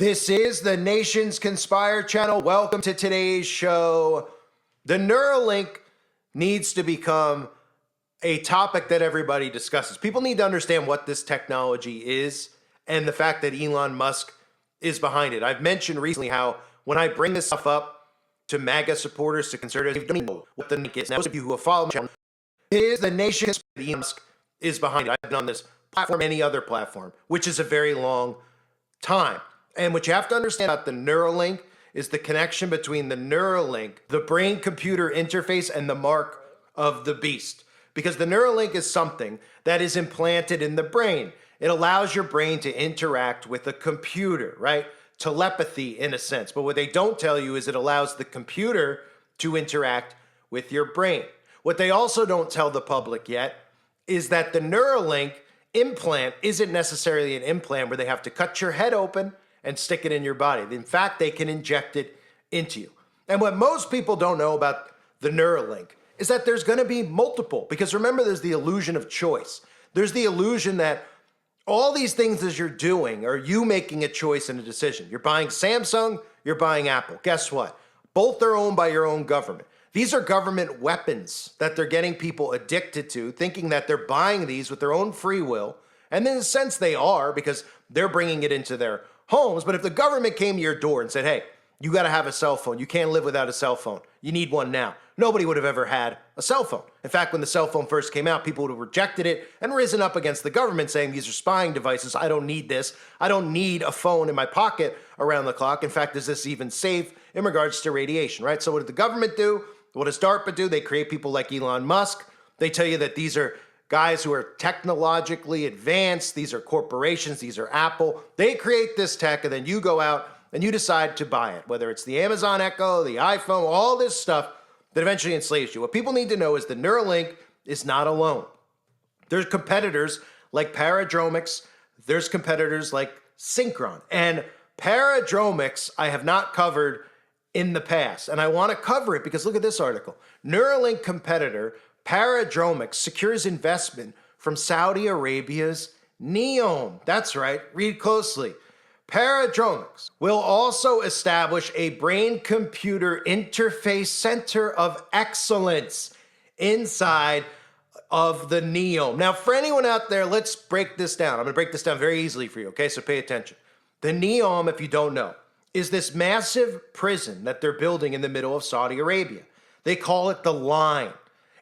This is the Nations Conspire channel. Welcome to today's show. The Neuralink needs to become a topic that everybody discusses. People need to understand what this technology is and the fact that Elon Musk is behind it. I've mentioned recently how when I bring this stuff up to MAGA supporters, to conservatives, they don't know what the link is. Now, those of you who have followed my channel, it is the Nations Conspire. Elon Musk is behind it. I've been on this platform, any other platform, which is a very long time. And what you have to understand about the Neuralink is the connection between the Neuralink, the brain-computer interface, and the mark of the beast. Because the Neuralink is something that is implanted in the brain. It allows your brain to interact with a computer, right? Telepathy, in a sense. But what they don't tell you is it allows the computer to interact with your brain. What they also don't tell the public yet is that the Neuralink implant isn't necessarily an implant where they have to cut your head open and stick it in your body. In fact, they can inject it into you. And what most people don't know about the Neuralink is that there's going to be multiple, because remember, there's the illusion of choice. There's the illusion that all these things as you're doing are you making a choice and a decision. You're buying Samsung, you're buying Apple. Guess what? Both are owned by your own government. These are government weapons that they're getting people addicted to, thinking that they're buying these with their own free will. And in a sense, they are, because they're bringing it into their homes. But if the government came to your door and said, hey, you got to have a cell phone. You can't live without a cell phone. You need one now. Nobody would have ever had a cell phone. In fact, when the cell phone first came out, people would have rejected it and risen up against the government saying, these are spying devices. I don't need this. I don't need a phone in my pocket around the clock. In fact, is this even safe in regards to radiation, right? So what did the government do? What does DARPA do? They create people like Elon Musk. They tell you that these are guys who are technologically advanced. These are corporations. These are Apple. They create this tech, and then you go out and you decide to buy it, whether it's the Amazon Echo, the iPhone, all this stuff that eventually enslaves you. What people need to know is the Neuralink is not alone. There's competitors like Paradromics. There's competitors like Synchron. And Paradromics I have not covered in the past, and I want to cover it because look at this article. Neuralink competitor Paradromics secures investment from Saudi Arabia's NEOM. That's right, read closely. Paradromics will also establish a brain-computer interface center of excellence inside of the NEOM. Now, for anyone out there, let's break this down. I'm going to break this down very easily for you, okay? So pay attention. The NEOM, if you don't know, is this massive prison that they're building in the middle of Saudi Arabia. They call it the Line.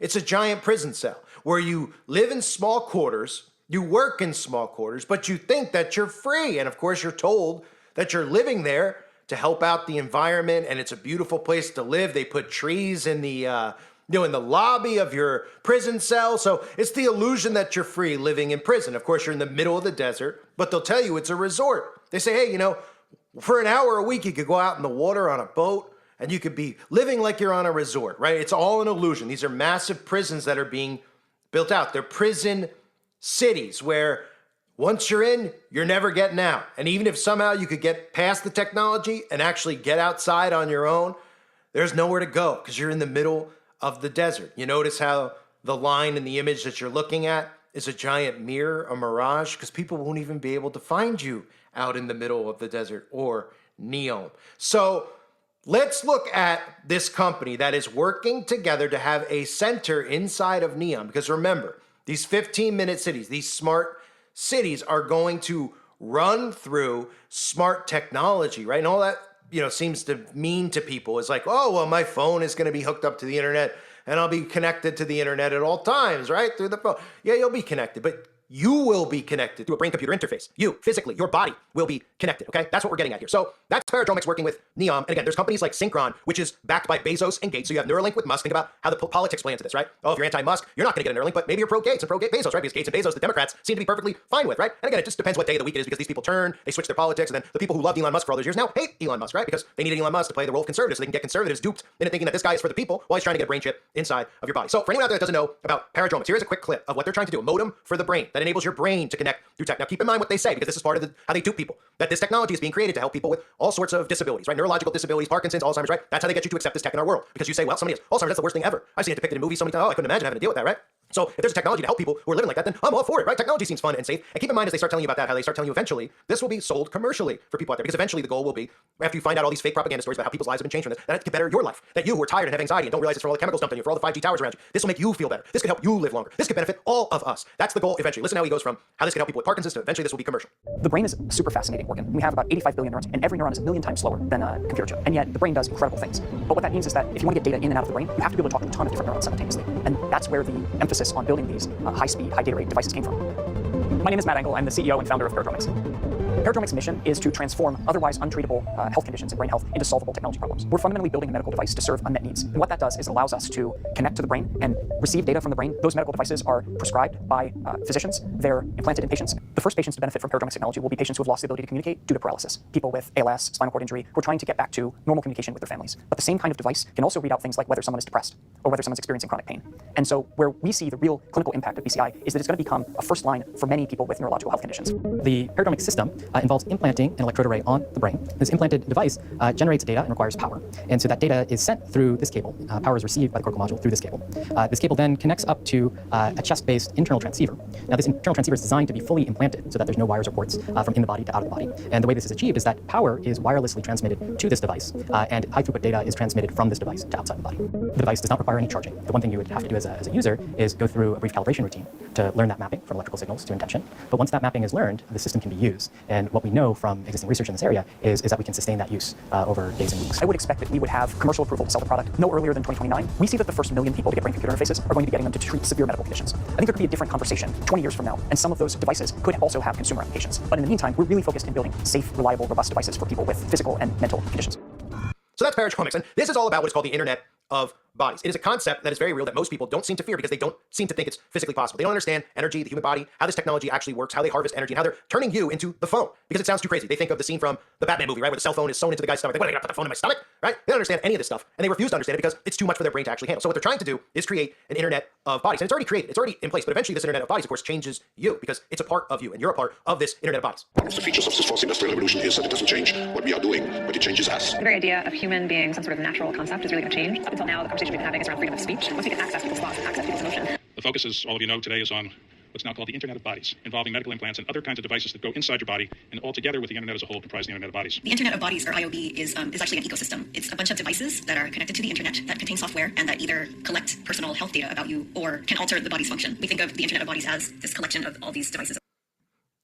It's a giant prison cell where you live in small quarters, you work in small quarters, but you think that you're free. And of course, you're told that you're living there to help out the environment, and it's a beautiful place to live. They put trees in the in the lobby of your prison cell. So it's the illusion that you're free living in prison. Of course, you're in the middle of the desert, but they'll tell you it's a resort. They say, hey, for an hour a week, you could go out in the water on a boat, and you could be living like you're on a resort, right? It's all an illusion. These are massive prisons that are being built out. They're prison cities where once you're in, you're never getting out. And even if somehow you could get past the technology and actually get outside on your own, there's nowhere to go because you're in the middle of the desert. You notice how the line in the image that you're looking at is a giant mirror, a mirage, because people won't even be able to find you out in the middle of the desert or NEOM. So let's look at this company that is working together to have a center inside of NEOM. Because remember, these 15-minute cities, these smart cities are going to run through smart technology, right? And all that, seems to mean to people is like, oh, well, my phone is going to be hooked up to the internet and I'll be connected to the internet at all times, right? Through the phone. Yeah, you'll be connected, but you will be connected to a brain-computer interface. You, physically, your body will be connected, okay? That's what we're getting at here. So that's Paradromics working with NEOM. And again, there's companies like Synchron, which is backed by Bezos and Gates. So you have Neuralink with Musk. Think about how the politics play into this, right? Oh, if you're anti-Musk, you're not going to get a Neuralink, but maybe you're pro-Gates and pro-Bezos, right? Because Gates and Bezos, the Democrats, seem to be perfectly fine with, right? And again, it just depends what day of the week it is because these people turn, they switch their politics, and then the people who loved Elon Musk for all those years now hate Elon Musk, right? Because they needed Elon Musk to play the role of conservatives so they can get conservatives duped into thinking that this guy is for the people while he's trying to get a brain chip inside of your body. So for anyone out there that doesn't know about Paradromics, here is a quick clip of what they're trying to do, a modem for the brain that that enables your brain to connect through tech. Now, keep in mind what they say, because this is part of how they dupe people, that this technology is being created to help people with all sorts of disabilities, right? Neurological disabilities, Parkinson's, Alzheimer's, right? That's how they get you to accept this tech in our world, because you say, well, somebody has Alzheimer's, that's the worst thing ever. I've seen it depicted in movies so many times. Oh, I couldn't imagine having to deal with that, right? So if there's a technology to help people who are living like that, then I'm all for it, right? Technology seems fun and safe. And keep in mind, as they start telling you about that, how they start telling you eventually this will be sold commercially for people out there, because eventually the goal will be, after you find out all these fake propaganda stories about how people's lives have been changed from this, that it can better your life, that you who are tired and have anxiety and don't realize it's from all the chemicals dumped on you, for all the 5G towers around you. This will make you feel better. This could help you live longer. This could benefit all of us. That's the goal eventually. Listen how he goes from how this could help people with Parkinson's to eventually this will be commercial. The brain is a super fascinating organ. We have about 85 billion neurons, and every neuron is a million times slower than a computer chip. And yet the brain does incredible things. But what that means is that if you want to get data in and out of the brain, you have to be able to talk to a ton of different neurons simultaneously. And that's where the emphasis on building these high-speed, high-data rate devices came from. My name is Matt Engel. I'm the CEO and founder of Paradromics. Paradromics' mission is to transform otherwise untreatable health conditions and brain health into solvable technology problems. We're fundamentally building a medical device to serve unmet needs. And what that does is it allows us to connect to the brain and receive data from the brain. Those medical devices are prescribed by physicians. They're implanted in patients. The first patients to benefit from Paradromics technology will be patients who have lost the ability to communicate due to paralysis. People with ALS, spinal cord injury, who are trying to get back to normal communication with their families. But the same kind of device can also read out things like whether someone is depressed or whether someone's experiencing chronic pain. And so where we see the real clinical impact of BCI is that it's going to become a first line for many people with neurological health conditions. The Paradromics system involves implanting an electrode array on the brain. This implanted device generates data and requires power. And so that data is sent through this cable. Power is received by the cortical module through this cable. This cable then connects up to a chest-based internal transceiver. Now, this internal transceiver is designed to be fully implanted so that there's no wires or ports from in the body to out of the body. And the way this is achieved is that power is wirelessly transmitted to this device, and high-throughput data is transmitted from this device to outside the body. The device does not require any charging. The one thing you would have to do as a user is go through a brief calibration routine to learn that mapping from electrical signals to intention. But once that mapping is learned, the system can be used. And what we know from existing research in this area is that we can sustain that use over days and weeks. I would expect that we would have commercial approval to sell the product no earlier than 2029. We see that the first 1 million people to get brain-computer interfaces are going to be getting them to treat severe medical conditions. I think there could be a different conversation 20 years from now, and some of those devices could also have consumer applications. But in the meantime, we're really focused in building safe, reliable, robust devices for people with physical and mental conditions. So that's Paradromics, and this is all about what is called the Internet of Bodies. It is a concept that is very real that most people don't seem to fear because they don't seem to think it's physically possible. They don't understand energy, the human body, how this technology actually works, how they harvest energy, and how they're turning you into the phone because it sounds too crazy. They think of the scene from the Batman movie, right, where the cell phone is sewn into the guy's stomach. Like, what, I gotta put the phone in my stomach, right? They don't understand any of this stuff, and they refuse to understand it because it's too much for their brain to actually handle. So what they're trying to do is create an Internet of Bodies, and it's already created, it's already in place, but eventually this Internet of Bodies, of course, changes you because it's a part of you, and you're a part of this Internet of Bodies. One of the features of this fourth industrial revolution is that it doesn't change what we are doing, but it changes us. The very idea of human being some sort of natural concept is really going to change. Up until now, the conversation we've been having is around freedom of speech. Once we get access to people's thoughts and access to people's emotion. The focus, as all of you know today, is on what's now called the Internet of Bodies, involving medical implants and other kinds of devices that go inside your body, and all together with the Internet as a whole comprise the Internet of Bodies. The Internet of Bodies, or IOB, is actually an ecosystem. It's a bunch of devices that are connected to the Internet that contain software and that either collect personal health data about you or can alter the body's function. We think of the Internet of Bodies as this collection of all these devices.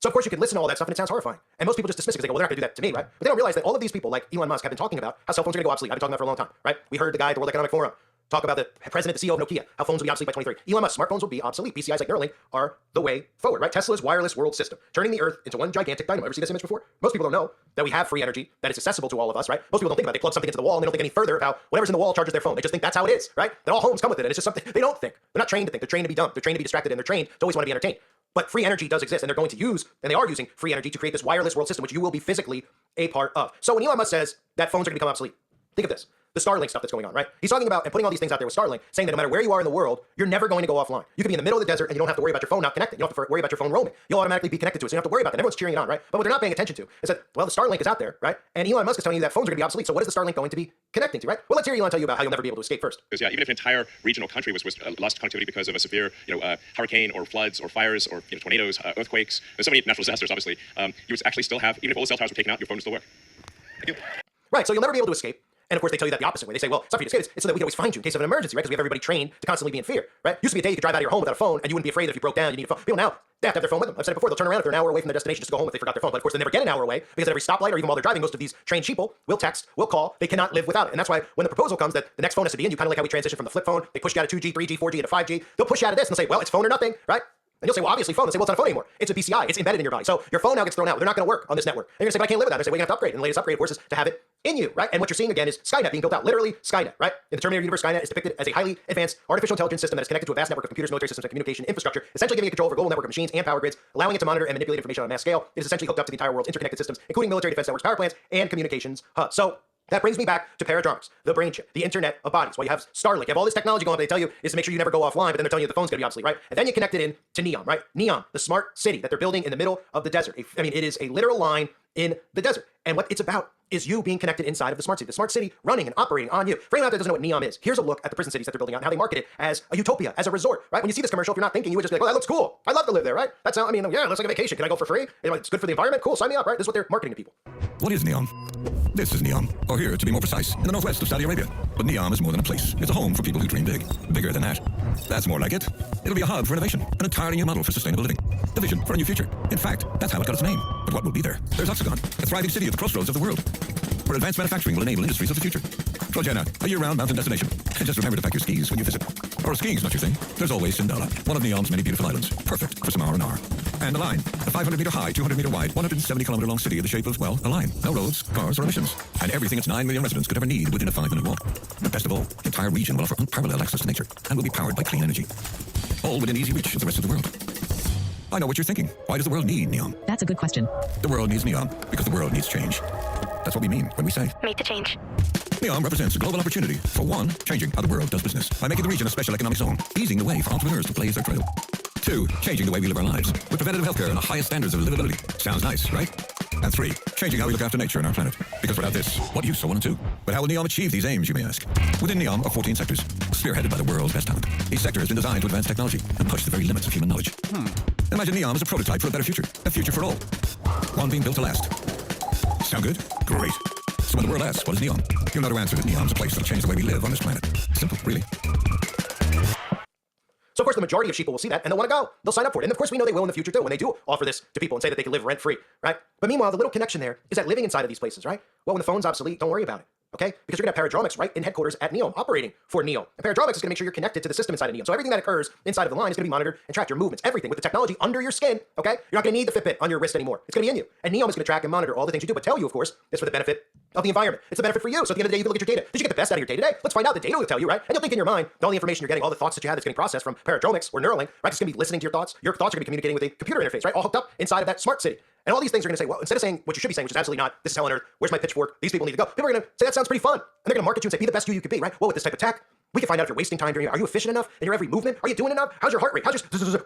So of course you can listen to all that stuff and it sounds horrifying. And most people just dismiss it because they go, well, they're not going to do that to me, right? But they don't realize that all of these people like Elon Musk have been talking about how cell phones are going to go obsolete. I've been talking about it for a long time, right? We heard the guy at the World Economic Forum talk about the president, the CEO of Nokia, how phones will be obsolete by 23. Elon Musk, smartphones will be obsolete. BCIs like Neuralink are the way forward, right? Tesla's wireless world system, turning the Earth into one gigantic dynamo. Ever see this image before? Most people don't know that we have free energy that is accessible to all of us, right? Most people don't think about it. They plug something into the wall and they don't think any further about whatever's in the wall charges their phone. They just think that's how it is, right? That all homes come with it. And it's just something they don't think. They're not trained to think. They're trained to be dumb. They're trained to be distracted and they're trained to always want to be entertained. But free energy does exist, and they're going to use, and they are using free energy to create this wireless world system, which you will be physically a part of. So when Elon Musk says that phones are going to become obsolete, think of this. The Starlink stuff that's going on, right? He's talking about and putting all these things out there with Starlink, saying that no matter where you are in the world, you're never going to go offline. You could be in the middle of the desert and you don't have to worry about your phone not connected. You don't have to worry about your phone roaming. You'll automatically be connected to it, so you don't have to worry about that. Everyone's cheering it on, right? But what they're not paying attention to is that, well, the Starlink is out there, right? And Elon Musk is telling you that phones are going to be obsolete. So what is the Starlink going to be connecting to, right? Well, let's hear Elon tell you about how you'll never be able to escape first. Because yeah, even if an entire regional country was lost connectivity because of a severe, hurricane or floods or fires or tornadoes, earthquakes, there's so many natural disasters, obviously, you would actually still have, even if all the cell towers were taken out, your phone would still work. Thank you. Right, so you'll never be able to escape. And of course, they tell you that the opposite way. They say, well, it's not for you to escape. It's so that we can always find you in case of an emergency, right? Because we have everybody trained to constantly be in fear, right? Used to be a day you could drive out of your home without a phone and you wouldn't be afraid that if you broke down, you need a phone. People now, they have to have their phone with them. I've said it before, they'll turn around if they're an hour away from their destination just to go home if they forgot their phone. But of course, they never get an hour away because at every stoplight or even while they're driving, most of these trained sheeple will text, will call. They cannot live without it. And that's why when the proposal comes that the next phone has to be in, you kind of like how we transition from the flip phone. They push you out of 2G, 3G, 4G into 5G. They'll push you out of this and say, well, it's phone or nothing, right? And you'll say, well, obviously phone. They'll say, well, it's not a phone anymore. It's a BCI. It's embedded in your body. So your phone now gets thrown out. They're not going to work on this network. And you're going to say, but I can't live without it. They say, well, you have to upgrade. And the latest upgrade, of course, is to have it in you, right? And what you're seeing again is Skynet being built out. Literally Skynet, right? In the Terminator universe, Skynet is depicted as a highly advanced artificial intelligence system that is connected to a vast network of computers, military systems, and communication infrastructure, essentially giving it control over a global network of machines and power grids, allowing it to monitor and manipulate information on a mass scale. It is essentially hooked up to the entire world's interconnected systems, including military defense networks, power plants, and communications hubs. So That brings me back to Paradromics, the brain chip, the Internet of Bodies. Well, you have Starlink, you have all this technology going on. They tell you is to make sure you never go offline, but then they're telling you the phone's going to be obsolete, right? And then you connect it in to Neom, right? Neom, the smart city that they're building in the middle of the desert. I mean, it is a literal line in the desert. And what it's about is you being connected inside of the smart city running and operating on you. For anyone out there that doesn't know what Neom is, here's a look at the prison cities that they're building out and how they market it as a utopia, as a resort, right? When you see this commercial, if you're not thinking, you would just be like, oh, that looks cool. I'd love to live there, right? That's how, I mean, yeah, it looks like a vacation. Can I go for free? It's good for the environment. Cool, sign me up, right? This is what they're marketing to people. What is Neom? This is Neom, or here to be more precise, in the northwest of Saudi Arabia. But Neom is more than a place. It's a home for people who dream big. Bigger than that. That's more like it. It'll be a hub for innovation, an entirely new model for sustainable living, the vision for a new future. In fact, that's how it got its name. But what will be there? There's Oxagon, a thriving city at the crossroads of the world, where advanced manufacturing will enable industries of the future. Trojana, a year-round mountain destination. And just remember to pack your skis when you visit. Or if skiing's not your thing, there's always Sindala, one of Neom's many beautiful islands, perfect for some R&R. And the line, a 500-meter high, 200-meter wide, 170-kilometer-long city in the shape of, well, a line. No roads, cars, or emissions. And everything its 9 million residents could ever need within a 5-minute walk. But best of all, the entire region will offer unparalleled access to nature and will be powered by clean energy. All within easy reach of the rest of the world. I know what you're thinking. Why does the world need Neom? That's a good question. The world needs Neom because the world needs change. That's what we mean when we say Meet the change. Neom represents a global opportunity for one, changing how the world does business by making the region a special economic zone, easing the way for entrepreneurs to blaze their trail. 2, changing the way we live our lives with preventative healthcare and the highest standards of livability. Sounds nice, right? And 3, changing how we look after nature and our planet. Because without this, what use so 1 and 2? But how will Neom achieve these aims, you may ask? Within Neom are 14 sectors, spearheaded by the world's best talent. Each sector has been designed to advance technology and push the very limits of human knowledge. Imagine Neom as a prototype for a better future, a future for all. One being built to last. Sound good? Great. So when the world asks, what is Neom? You'll know to answer that Neom's a place that'll change the way we live on this planet. Simple, really. So, of course, the majority of sheeple will see that and they'll want to go. They'll sign up for it. And, of course, we know they will in the future, too, when they do offer this to people and say that they can live rent-free, right? But meanwhile, the little connection there is that living inside of these places, right? Well, when the phone's obsolete, don't worry about it, okay? Because you're going to have Paradromics right in headquarters at Neom, operating for Neom. And Paradromics is going to make sure you're connected to the system inside of Neom. So everything that occurs inside of the line is going to be monitored and tracked. Your movements, everything with the technology under your skin, okay? You're not going to need the Fitbit on your wrist anymore. It's going to be in you. And Neom is going to track and monitor all the things you do, but tell you, of course, it's for the benefit of the environment. It's a benefit for you. So at the end of the day, you can look at your data. Did you get the best out of your day today? Let's find out. The data will tell you, right? And you'll think in your mind, all the information you're getting, all the thoughts that you have that's getting processed from Paradromics or Neuralink, right? It's going to be listening to your thoughts. Your thoughts are going to be communicating with a computer interface, right? All hooked up inside of that smart city. And all these things are going to say, well, instead of saying what you should be saying, which is absolutely not, this is hell on earth, where's my pitchfork, these people need to go, people are going to say that sounds pretty fun. And they're going to market you and say, be the best you could be, right? Well, with this type of tech, we can find out if you're wasting time during your, are you efficient enough in your every movement? Are you doing enough? How's your heart rate? How's your,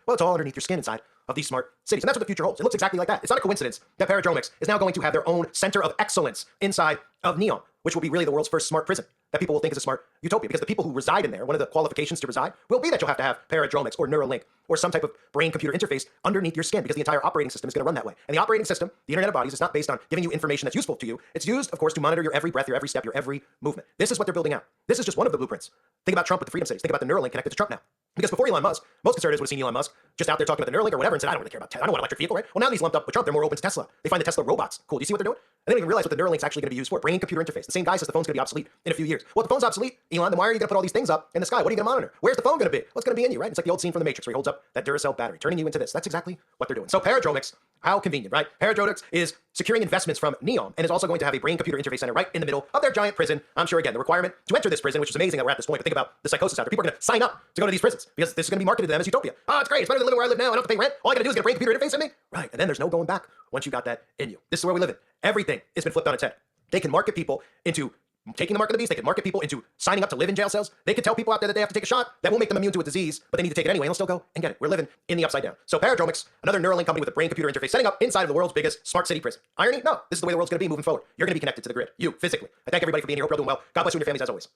well, it's all underneath your skin inside of these smart cities. And that's what the future holds. It looks exactly like that. It's not a coincidence that Paradromics is now going to have their own center of excellence inside of Neom, which will be really the world's first smart prison that people will think is a smart utopia. Because the people who reside in there, one of the qualifications to reside will be that you'll have to have Paradromics or Neuralink or some type of brain-computer interface underneath your skin because the entire operating system is going to run that way. And the operating system, the Internet of Bodies, is not based on giving you information that's useful to you. It's used, of course, to monitor your every breath, your every step, your every movement. This is what they're building out. This is just one of the blueprints. Think about Trump with the Freedom Cities. Think about the Neuralink connected to Trump now. Because before Elon Musk, most conservatives would have seen Elon Musk just out there talking about the Neuralink or whatever and said, I don't really care about Tesla. I don't want an electric vehicle, right? Well, now he's lumped up with Trump. They're more open to Tesla. They find the Tesla robots cool. Do you see what they're doing? And they don't even realize what the Neuralink's actually going to be used for. Brain-computer interface. The same guy says the phone's going to be obsolete in a few years. Well, if the phone's obsolete, Elon, then why are you going to put all these things up in the sky? What are you going to monitor? Where's the phone going to be? What's going to be in you, right? It's like the old scene from The Matrix where he holds up that Duracell battery, turning you into this. That's exactly what they're doing. So Paradromics, how convenient, right? Paradromics is securing investments from Neom and is also going to have a brain-computer interface center right in the middle of their giant prison. I'm sure, again, the requirement to enter this prison, which is amazing that we're at this point, but think about the psychosis out there. People are going to sign up to go to these prisons because this is going to be marketed to them as utopia. Oh, it's great. It's better than living where I live now. I don't have to pay rent. All I got to do is get a brain-computer interface in me. Right. And then there's no going back once you got that in you. This is where we live in. Everything has been flipped on its head. They can market people into taking the mark of the beast. They can market people into signing up to live in jail cells. They could tell people out there that they have to take a shot that will make them immune to a disease, but they need to take it anyway, and they'll still go and get it. We're living in the upside down. So Paradromics, another Neuralink company with a brain-computer interface, setting up inside of the world's biggest smart city prison. Irony? No. This is the way the world's going to be moving forward. You're going to be connected to the grid. You, physically. I thank everybody for being here. Hope you're all doing well. God bless you and your families as always.